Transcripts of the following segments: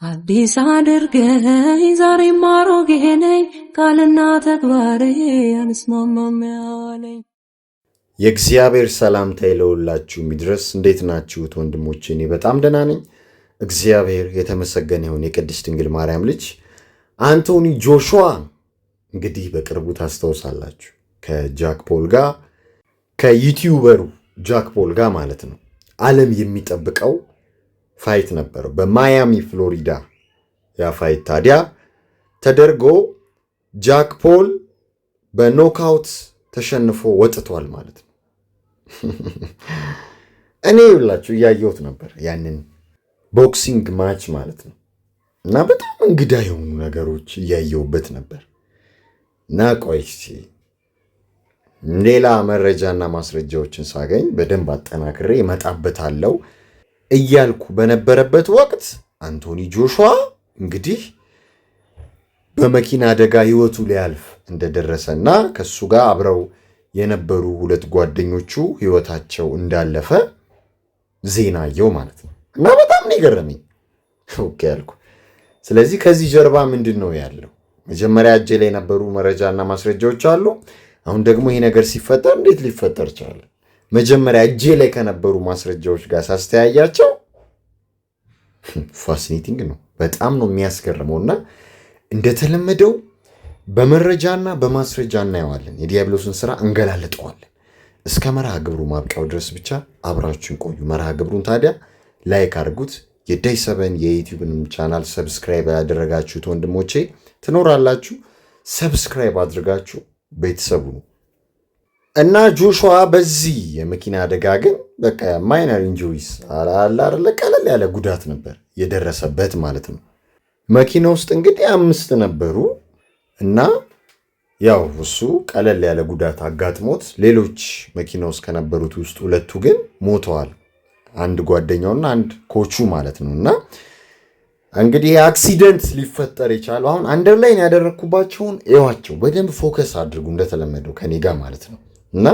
አዲስ አድርገኝ ዛሬም አሮጌ ነኝ ቃልና ተግባሬ አንስማማም ያለኝ። የእግዚአብሔር ሰላምታ ለሁላችሁ ይድረስ። እንዴት ናችሁት ወንድሞቼ? እኔ በጣም ደህና ነኝ። እግዚአብሔር የተመሰገነ ይሁን። የቅድስት ድንግል ማርያም ልጅ አንቶኒ ጆሹዋ እንግዲህ በቅርቡ ታስታውሳላችሁ ከጃክ ፖል ጋር ከዩቲዩበሩ ጃክ ፖል ጋር ማለት ነው ዓለም የሚጠብቀው ፋይት ነበረው በማያሚ ፍሎሪዳ። ያ ፋይት ታዲያ ተደርጎ ጃክ ፖል በኖካውት ተሸንፎ ወጥቷል ማለት ነው። እኔ ሁላችሁ እያየሁት ነበር ያንን ቦክሲንግ ማች ማለት ነው እና በጣም እንግዳ የሆኑ ነገሮች እያየሁበት ነበር እና ቆይ ሌላ መረጃና ማስረጃዎችን ሳገኝ በደንብ አጠናክሬ እመጣበታለሁ እያልኩ በነበረበት ወቅት አንቶኒ ጆሹዋ እንግዲህ በመኪና አደጋ ህይወቱ ሊያልፍ እንደደረሰና ከሱ ጋር አብረው የነበሩ ሁለት ጓደኞቹ ህይወታቸው እንዳለፈ ዜናየው ማለት ነው እና በጣም ነው የገረመኝ። ኦኬ ያልኩ። ስለዚህ ከዚህ ጀርባ ምንድን ነው ያለው? መጀመሪያ እጄ ላይ የነበሩ መረጃና ማስረጃዎች አሉ። አሁን ደግሞ ይሄ ነገር ሲፈጠር እንዴት ሊፈጠር ቻለ? መጀመሪያ እጄ ላይ ከነበሩ ማስረጃዎች ጋር ሳስተያያቸው ፋሲኔቲንግ ነው። በጣም ነው የሚያስገርመውና እንደተለመደው በመረጃና በማስረጃ እናየዋለን። የዲያብሎስን ስራ እንገላለጠዋለን። እስከ መርሃ ግብሩ ማብቂያው ድረስ ብቻ አብራችሁን ቆዩ። መርሃ ግብሩን ታዲያ ላይክ አድርጉት። የዳይ ሰበን የዩቲዩብንም ቻናል ሰብስክራይብ ያደረጋችሁት ወንድሞቼ ትኖራላችሁ። ሰብስክራይብ አድርጋችሁ ቤተሰቡ ነው እና ጆሹዋ በዚህ የመኪና አደጋ ግን በቃ ማይነር ኢንጁሪስ አላለ ቀለል ያለ ጉዳት ነበር የደረሰበት ማለት ነው። መኪና ውስጥ እንግዲህ 5 ነበሩ እና ያው እሱ ቀለል ያለ ጉዳት አጋጥሞት ሌሎች መኪና ውስጥ ከነበሩት ውስጥ 2 ግን ሞተዋል። አንድ ጓደኛውና አንድ ኮቹ ማለት ነው። እና እንግዲህ አክሲደንት ሊፈጠር የቻለው አሁን አንደርላይን ያደረኩባቸውን እዩዋቸው፣ በደንብ ፎከስ አድርጉ እንደተለመደው ከኔ ጋር ማለት ነው። እና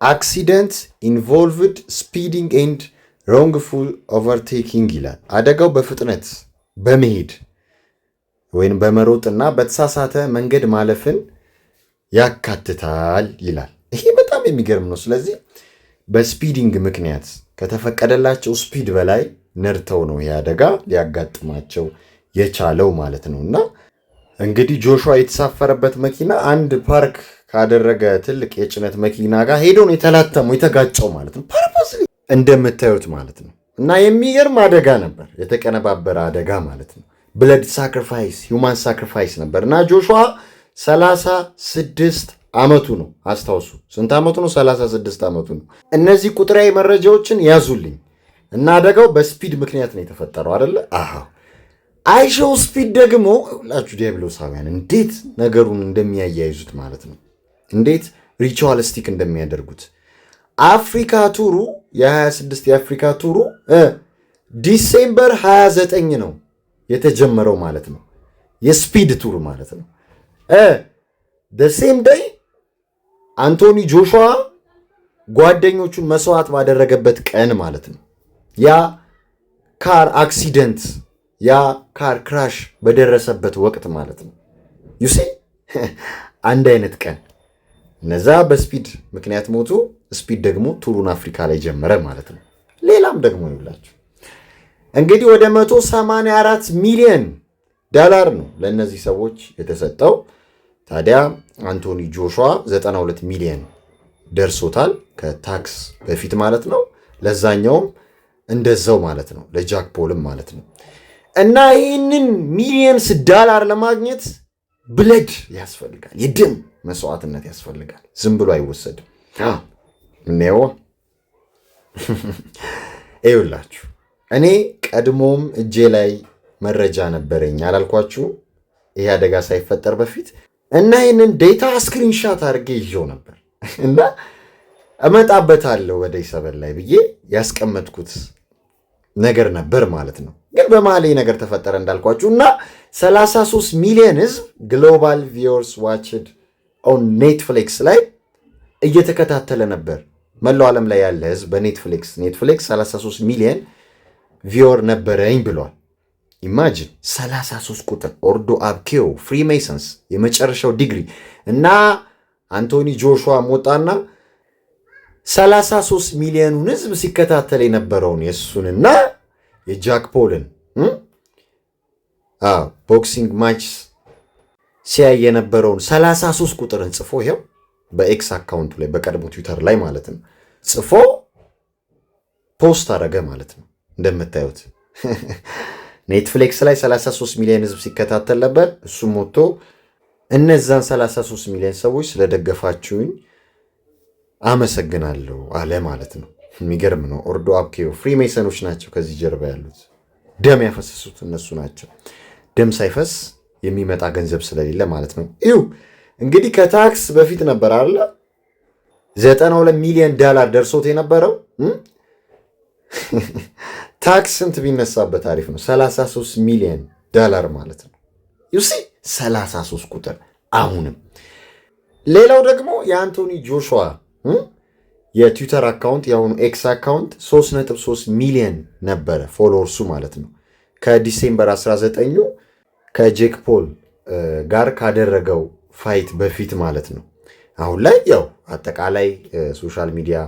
አክሲደንት ኢንቮልቭድ ስፒዲንግ ኤንድ ሮንግፉል ኦቨርቴኪንግ ይላል። አደጋው በፍጥነት በመሄድ ወይም በመሮጥና በተሳሳተ መንገድ ማለፍን ያካትታል ይላል። ይሄ በጣም የሚገርም ነው። ስለዚህ በስፒዲንግ ምክንያት ከተፈቀደላቸው ስፒድ በላይ ነድተው ነው ይህ አደጋ ሊያጋጥማቸው የቻለው ማለት ነው። እና እንግዲህ ጆሹዋ የተሳፈረበት መኪና አንድ ፓርክ ካደረገ ትልቅ የጭነት መኪና ጋር ሄዶ ነው የተላተመው የተጋጨው ማለት ነው። ፐርፖስ እንደምታዩት ማለት ነው። እና የሚገርም አደጋ ነበር፣ የተቀነባበረ አደጋ ማለት ነው። ብለድ ሳክሪፋይስ ሂውማን ሳክሪፋይስ ነበር። እና ጆሹዋ 36 ዓመቱ ነው። አስታውሱ፣ ስንት ዓመቱ ነው? 36 ዓመቱ ነው። እነዚህ ቁጥራዊ መረጃዎችን ያዙልኝ። እና አደጋው በስፒድ ምክንያት ነው የተፈጠረው አይደለ? አዎ። አይሾው ስፒድ ደግሞ ሁላችሁ ዲያብሎሳውያን እንዴት ነገሩን እንደሚያያይዙት ማለት ነው፣ እንዴት ሪቹዋሊስቲክ እንደሚያደርጉት። አፍሪካ ቱሩ የ26 የአፍሪካ ቱሩ ዲሴምበር 29 ነው የተጀመረው ማለት ነው። የስፒድ ቱር ማለት ነው። ሴም ዴይ አንቶኒ ጆሹዋ ጓደኞቹን መስዋዕት ባደረገበት ቀን ማለት ነው። ያ ካር አክሲደንት ያ ካር ክራሽ በደረሰበት ወቅት ማለት ነው። ዩሲ አንድ አይነት ቀን እነዛ በስፒድ ምክንያት ሞቱ። ስፒድ ደግሞ ቱሩን አፍሪካ ላይ ጀመረ ማለት ነው። ሌላም ደግሞ ይውላችሁ እንግዲህ ወደ $184 ሚሊዮን ነው ለእነዚህ ሰዎች የተሰጠው። ታዲያ አንቶኒ ጆሹዋ 92 ሚሊዮን ደርሶታል ከታክስ በፊት ማለት ነው። ለዛኛውም እንደዛው ማለት ነው፣ ለጃክ ፖልም ማለት ነው። እና ይህንን ሚሊየንስ ዳላር ለማግኘት ብለድ ያስፈልጋል፣ የደም መስዋዕትነት ያስፈልጋል። ዝም ብሎ አይወሰድም። እኔው ይውላችሁ እኔ ቀድሞም እጄ ላይ መረጃ ነበረኝ አላልኳችሁ? ይሄ አደጋ ሳይፈጠር በፊት እና ይህንን ዴታ ስክሪንሻት አድርጌ ይዤው ነበር እና እመጣበታለሁ ወደ ሰበን ላይ ብዬ ያስቀመጥኩት ነገር ነበር ማለት ነው። ግን በመሀል ነገር ተፈጠረ እንዳልኳችሁ እና 33 ሚሊዮን ህዝብ ግሎባል ቪወርስ ዋችድ ኦን ኔትፍሊክስ ላይ እየተከታተለ ነበር። መላው ዓለም ላይ ያለ ህዝብ በኔትፍሊክስ 33 ሚሊዮን ቪወር ነበረኝ ብሏል። ኢማጂን 33 ቁጥር ኦርዶ አብኬዮ ፍሪሜሰንስ የመጨረሻው ዲግሪ እና አንቶኒ ጆሹዋ ሞጣና 33 ሚሊዮኑን ህዝብ ሲከታተል የነበረውን የእሱንና የጃክ ፖልን ቦክሲንግ ማች ሲያይ የነበረውን 33 ቁጥርን ጽፎ ይኸው በኤክስ አካውንቱ ላይ በቀድሞ ትዊተር ላይ ማለት ነው ጽፎ ፖስት አደረገ ማለት ነው። እንደምታዩት ኔትፍሊክስ ላይ 33 ሚሊዮን ህዝብ ሲከታተል ነበር። እሱም ሞቶ እነዛን 33 ሚሊዮን ሰዎች ስለደገፋችሁኝ አመሰግናለሁ አለ ማለት ነው። የሚገርም ነው። ኦርዶ አብኬዮ ፍሪሜሰኖች ናቸው ከዚህ ጀርባ ያሉት። ደም ያፈሰሱት እነሱ ናቸው። ደም ሳይፈስ የሚመጣ ገንዘብ ስለሌለ ማለት ነው። ይሁ እንግዲህ ከታክስ በፊት ነበር አለ $92 ሚሊዮን ደርሶት የነበረው። ታክስ ስንት ቢነሳበት አሪፍ ነው? $33 ሚሊዮን ማለት ነው። ዩሲ 33 ቁጥር። አሁንም ሌላው ደግሞ የአንቶኒ ጆሹዋ የትዊተር አካውንት የአሁኑ ኤክስ አካውንት 3.3 ሚሊዮን ነበረ ፎሎወርሱ ማለት ነው። ከዲሴምበር 19 ከጄክ ፖል ጋር ካደረገው ፋይት በፊት ማለት ነው። አሁን ላይ ያው አጠቃላይ ሶሻል ሚዲያ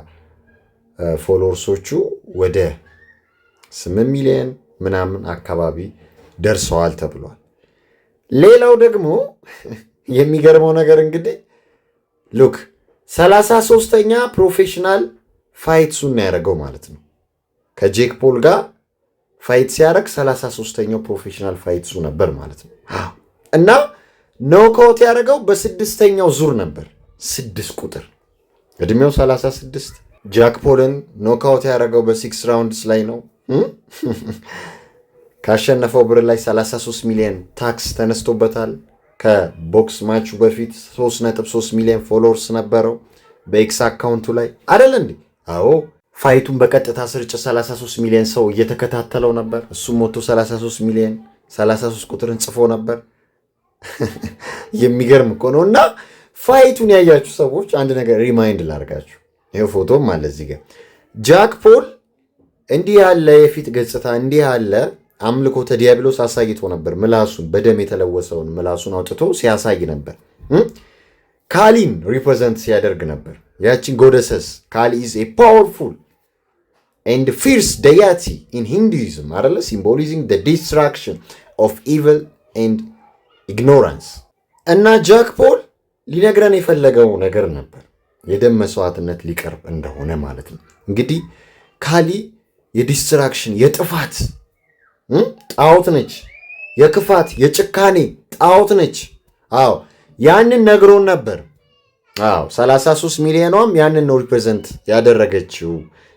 ፎሎወርሶቹ ወደ 8 ሚሊዮን ምናምን አካባቢ ደርሰዋል ተብሏል። ሌላው ደግሞ የሚገርመው ነገር እንግዲህ ሉክ 33ኛ ፕሮፌሽናል ፋይትሱን ያደረገው ማለት ነው። ከጄክ ፖል ጋር ፋይት ሲያደርግ 33ኛው ፕሮፌሽናል ፋይትሱ ነበር ማለት ነው። እና ኖክአውት ያደረገው በስድስተኛው ዙር ነበር። 6 ቁጥር እድሜው 36። ጃክ ፖልን ኖክአውት ያደረገው በ6 ራውንድስ ላይ ነው። ካሸነፈው ብር ላይ 33 ሚሊዮን ታክስ ተነስቶበታል። ከቦክስ ማቹ በፊት 3.3 ሚሊዮን ፎሎወርስ ነበረው በኤክስ አካውንቱ ላይ አይደል እንዴ? አዎ ፋይቱን በቀጥታ ስርጭት 33 ሚሊዮን ሰው እየተከታተለው ነበር። እሱም ሞቶ 33 ሚሊዮን 33 ቁጥርን ጽፎ ነበር። የሚገርም እኮ ነው። እና ፋይቱን ያያችሁ ሰዎች አንድ ነገር ሪማይንድ ላርጋችሁ። ይሄው ፎቶም አለ እዚህ ጋር። ጃክ ፖል እንዲህ ያለ የፊት ገጽታ እንዲህ ያለ አምልኮተ ዲያብሎስ አሳይቶ ነበር። ምላሱን በደም የተለወሰውን ምላሱን አውጥቶ ሲያሳይ ነበር። ካሊን ሪፕሬዘንት ሲያደርግ ነበር። ያቺን ጎደሰስ ካሊ ኢዝ ኤ ፓወርፉል ኤንድ ፊርስ ደያቲ ኢን ሂንዱይዝም አይደለ ሲምቦሊዚንግ ዘ ዲስትራክሽን ኦፍ ኢቪል ኤንድ ኢግኖራንስ። እና ጃክ ፖል ሊነግረን የፈለገው ነገር ነበር የደም መስዋዕትነት ሊቀርብ እንደሆነ ማለት ነው። እንግዲህ ካሊ የዲስትራክሽን የጥፋት ጣዖት ነች። የክፋት የጭካኔ ጣዖት ነች። አዎ ያንን ነግሮን ነበር። አዎ 33 ሚሊዮኗም ያንን ነው ሪፕሬዘንት ያደረገችው።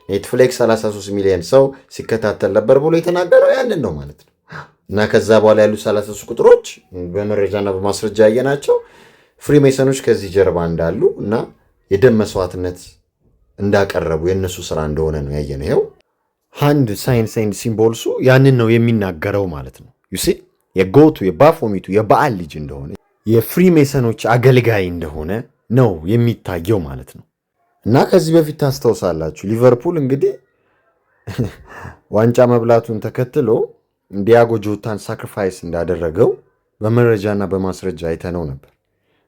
ኔትፍሊክስ 33 ሚሊዮን ሰው ሲከታተል ነበር ብሎ የተናገረው ያንን ነው ማለት ነው። እና ከዛ በኋላ ያሉ 33 ቁጥሮች በመረጃና በማስረጃ ያየናቸው ፍሪሜሰኖች ከዚህ ጀርባ እንዳሉ እና የደም መስዋዕትነት እንዳቀረቡ የእነሱ ስራ እንደሆነ ነው ያየነው። ይኸው ሃንድ ሳይንስ ኤንድ ሲምቦልሱ ያንን ነው የሚናገረው ማለት ነው። ዩሲ የጎቱ የባፎሚቱ የበዓል ልጅ እንደሆነ የፍሪሜሰኖች አገልጋይ እንደሆነ ነው የሚታየው ማለት ነው። እና ከዚህ በፊት ታስታውሳላችሁ ሊቨርፑል እንግዲህ ዋንጫ መብላቱን ተከትሎ ዲያጎ ጆታን ሳክሪፋይስ እንዳደረገው በመረጃና በማስረጃ አይተነው ነበር።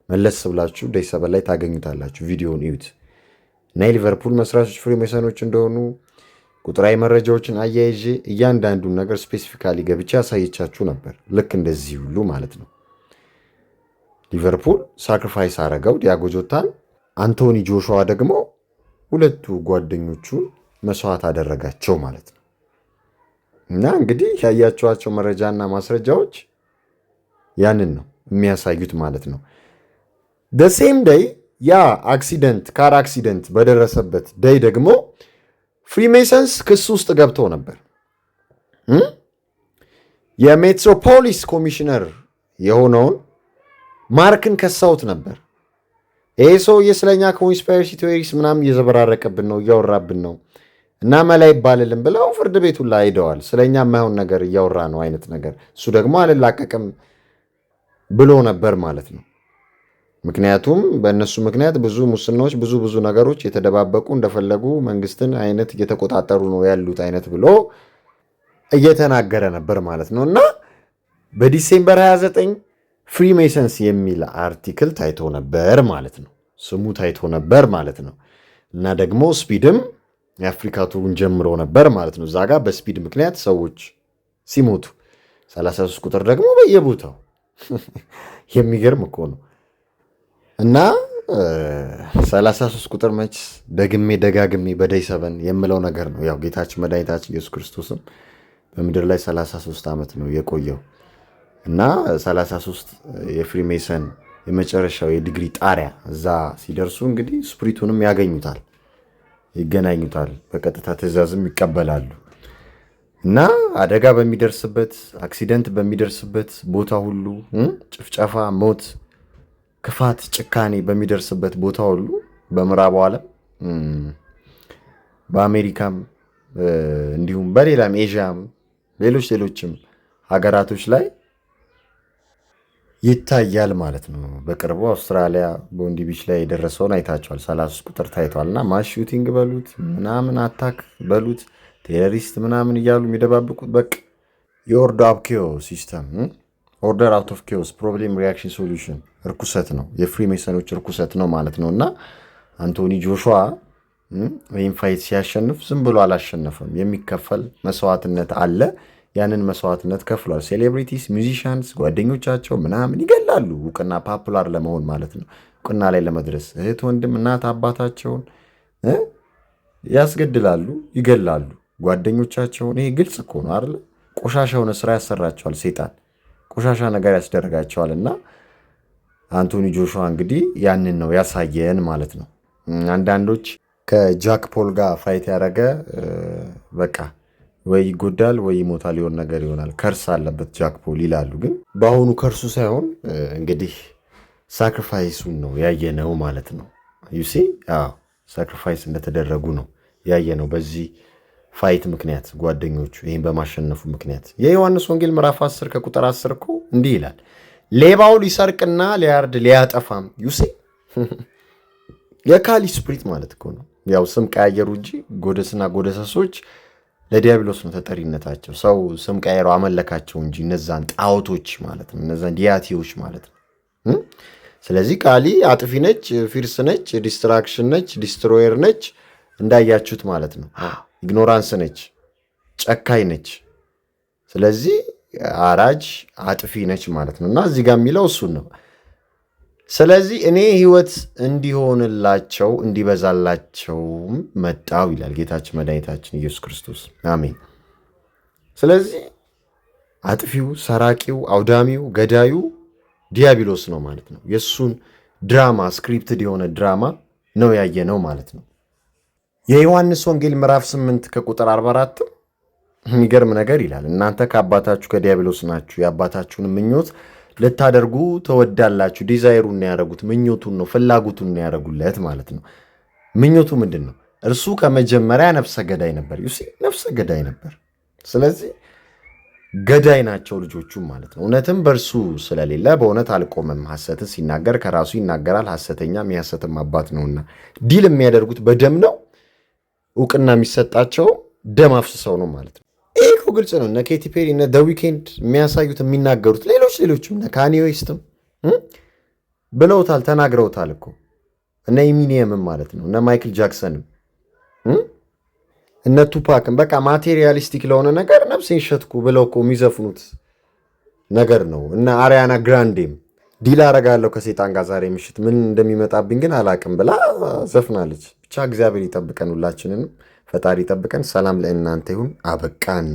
መለስ ብላችሁ ዴይ7 ላይ ታገኙታላችሁ። ቪዲዮን እዩት። እና የሊቨርፑል መስራቾች ፍሪሜሰኖች እንደሆኑ ቁጥራዊ መረጃዎችን አያይዤ እያንዳንዱን ነገር ስፔሲፊካሊ ገብቼ ያሳየቻችሁ ነበር። ልክ እንደዚህ ሁሉ ማለት ነው። ሊቨርፑል ሳክሪፋይስ አረገው ዲያጎ ጆታን፣ አንቶኒ ጆሹዋ ደግሞ ሁለቱ ጓደኞቹን መስዋዕት አደረጋቸው ማለት ነው። እና እንግዲህ ያያችኋቸው መረጃና ማስረጃዎች ያንን ነው የሚያሳዩት ማለት ነው። ሴም ደይ ያ አክሲደንት ካር አክሲደንት በደረሰበት ደይ ደግሞ ፍሪሜሰንስ ክስ ውስጥ ገብተው ነበር። የሜትሮፖሊስ ኮሚሽነር የሆነውን ማርክን ከሳውት ነበር። ይሄ ሰውዬ ስለኛ ኮንስፓይረሲ ቲዎሪስ ምናምን እየዘበራረቀብን ነው እያወራብን ነው እና መላ ይባልልን ብለው ፍርድ ቤቱን ላይ ሄደዋል። ስለኛ የማይሆን ነገር እያወራ ነው አይነት ነገር። እሱ ደግሞ አልላቀቅም ብሎ ነበር ማለት ነው። ምክንያቱም በእነሱ ምክንያት ብዙ ሙስናዎች፣ ብዙ ነገሮች የተደባበቁ እንደፈለጉ መንግስትን አይነት እየተቆጣጠሩ ነው ያሉት አይነት ብሎ እየተናገረ ነበር ማለት ነው። እና በዲሴምበር 29 ፍሪሜሰንስ የሚል አርቲክል ታይቶ ነበር ማለት ነው። ስሙ ታይቶ ነበር ማለት ነው። እና ደግሞ ስፒድም የአፍሪካ ቱሩን ጀምሮ ነበር ማለት ነው። እዛ ጋር በስፒድ ምክንያት ሰዎች ሲሞቱ 33 ቁጥር ደግሞ በየቦታው የሚገርም እኮ ነው። እና 33 ቁጥር መች ደግሜ ደጋግሜ በደይ ሰበን የምለው ነገር ነው። ያው ጌታችን መድኃኒታችን ኢየሱስ ክርስቶስም በምድር ላይ 33 ዓመት ነው የቆየው እና 33 የፍሪሜሰን የመጨረሻው የዲግሪ ጣሪያ እዛ ሲደርሱ እንግዲህ ስፕሪቱንም ያገኙታል፣ ይገናኙታል፣ በቀጥታ ትእዛዝም ይቀበላሉ። እና አደጋ በሚደርስበት አክሲደንት በሚደርስበት ቦታ ሁሉ ጭፍጨፋ፣ ሞት፣ ክፋት፣ ጭካኔ በሚደርስበት ቦታ ሁሉ በምዕራቡ ዓለም በአሜሪካም እንዲሁም በሌላም ኤዥያም ሌሎችም ሀገራቶች ላይ ይታያል ማለት ነው። በቅርቡ አውስትራሊያ ቦንዲ ቢች ላይ የደረሰውን አይታቸዋል። 33 ቁጥር ታይቷል። እና ማስ ሹቲንግ በሉት ምናምን አታክ በሉት ቴሮሪስት ምናምን እያሉ የሚደባብቁት በቃ የኦርደር ኦፍ ኬዎስ ሲስተም ኦርደር አውት ኦፍ ኬዎስ ፕሮብሌም ሪያክሽን ሶሉሽን እርኩሰት ነው፣ የፍሪሜሰኖች እርኩሰት ነው ማለት ነው። እና አንቶኒ ጆሹዋ ይህን ፋይት ሲያሸንፍ ዝም ብሎ አላሸነፈም። የሚከፈል መስዋዕትነት አለ። ያንን መስዋዕትነት ከፍሏል። ሴሌብሪቲስ፣ ሚዚሽያንስ ጓደኞቻቸው ምናምን ይገላሉ፣ እውቅና ፓፑላር ለመሆን ማለት ነው። እውቅና ላይ ለመድረስ እህት፣ ወንድም፣ እናት አባታቸውን ያስገድላሉ፣ ይገላሉ ጓደኞቻቸውን። ይሄ ግልጽ እኮ ነው አይደል? ቆሻሻ የሆነ ስራ ያሰራቸዋል ሰይጣን፣ ቆሻሻ ነገር ያስደረጋቸዋል። እና አንቶኒ ጆሹዋ እንግዲህ ያንን ነው ያሳየን ማለት ነው። አንዳንዶች ከጃክ ፖል ጋር ፋይት ያደረገ በቃ ወይ ይጎዳል ወይ ይሞታል፣ የሆነ ነገር ይሆናል፣ ከርስ አለበት ጃክ ፖል ይላሉ። ግን በአሁኑ ከርሱ ሳይሆን እንግዲህ ሳክሪፋይሱን ነው ያየነው ማለት ነው። ዩሲ ሳክሪፋይስ እንደተደረጉ ነው ያየነው በዚህ ፋይት ምክንያት ጓደኞቹ ይህን በማሸነፉ ምክንያት። የዮሐንስ ወንጌል ምዕራፍ 10 ከቁጥር 10 እኮ እንዲህ ይላል፣ ሌባው ሊሰርቅና ሊያርድ ሊያጠፋም። ዩሲ የካሊ ስፕሪት ማለት እኮ ነው። ያው ስም ቀያየሩ እንጂ ጎደስና ጎደሰሶች ለዲያብሎስ ነው ተጠሪነታቸው። ሰው ስም ቀያየረው አመለካቸው እንጂ እነዛን ጣዖቶች ማለት ነው፣ እነዛን ዲያቲዎች ማለት ነው። ስለዚህ ቃሊ አጥፊ ነች፣ ፊርስ ነች፣ ዲስትራክሽን ነች፣ ዲስትሮየር ነች፣ እንዳያችሁት ማለት ነው። ኢግኖራንስ ነች፣ ጨካኝ ነች። ስለዚህ አራጅ አጥፊ ነች ማለት ነው። እና እዚህ ጋር የሚለው እሱን ነው። ስለዚህ እኔ ሕይወት እንዲሆንላቸው እንዲበዛላቸውም መጣው ይላል ጌታችን መድኃኒታችን ኢየሱስ ክርስቶስ። አሜን። ስለዚህ አጥፊው፣ ሰራቂው፣ አውዳሚው፣ ገዳዩ ዲያብሎስ ነው ማለት ነው። የእሱን ድራማ ስክሪፕትድ የሆነ ድራማ ነው ያየነው ማለት ነው። የዮሐንስ ወንጌል ምዕራፍ 8 ከቁጥር 44 የሚገርም ነገር ይላል፣ እናንተ ከአባታችሁ ከዲያብሎስ ናችሁ፣ የአባታችሁን ምኞት ልታደርጉ ተወዳላችሁ። ዲዛይሩን ነው ያደረጉት፣ ምኞቱን ነው ፍላጎቱን ነው ያደረጉለት ማለት ነው። ምኞቱ ምንድን ነው? እርሱ ከመጀመሪያ ነፍሰ ገዳይ ነበር። ዩሲ ነፍሰ ገዳይ ነበር። ስለዚህ ገዳይ ናቸው ልጆቹም ማለት ነው። እውነትም በእርሱ ስለሌለ በእውነት አልቆመም። ሐሰትን ሲናገር ከራሱ ይናገራል፣ ሐሰተኛም የሐሰትም አባት ነውና። ዲል የሚያደርጉት በደም ነው። እውቅና የሚሰጣቸው ደም አፍስሰው ነው ማለት ነው። ይህ እኮ ግልጽ ነው። እነ ኬቲ ፔሪ እነ ደ ዊኬንድ የሚያሳዩት የሚናገሩት፣ ሌሎችም እነ ካኒ ዌስትም ብለውታል፣ ተናግረውታል እኮ እነ ኢሚኒየምም ማለት ነው፣ እነ ማይክል ጃክሰንም እነ ቱፓክም። በቃ ማቴሪያሊስቲክ ለሆነ ነገር ነፍሴን ሸጥኩ ብለው እኮ የሚዘፍኑት ነገር ነው። እነ አሪያና ግራንዴም ዲል አረጋለሁ ከሴጣን ጋር ዛሬ ምሽት ምን እንደሚመጣብኝ ግን አላቅም ብላ ዘፍናለች። ብቻ እግዚአብሔር ይጠብቀን፣ ሁላችንንም ፈጣሪ ይጠብቀን። ሰላም ለእናንተ ይሁን። አበቃን።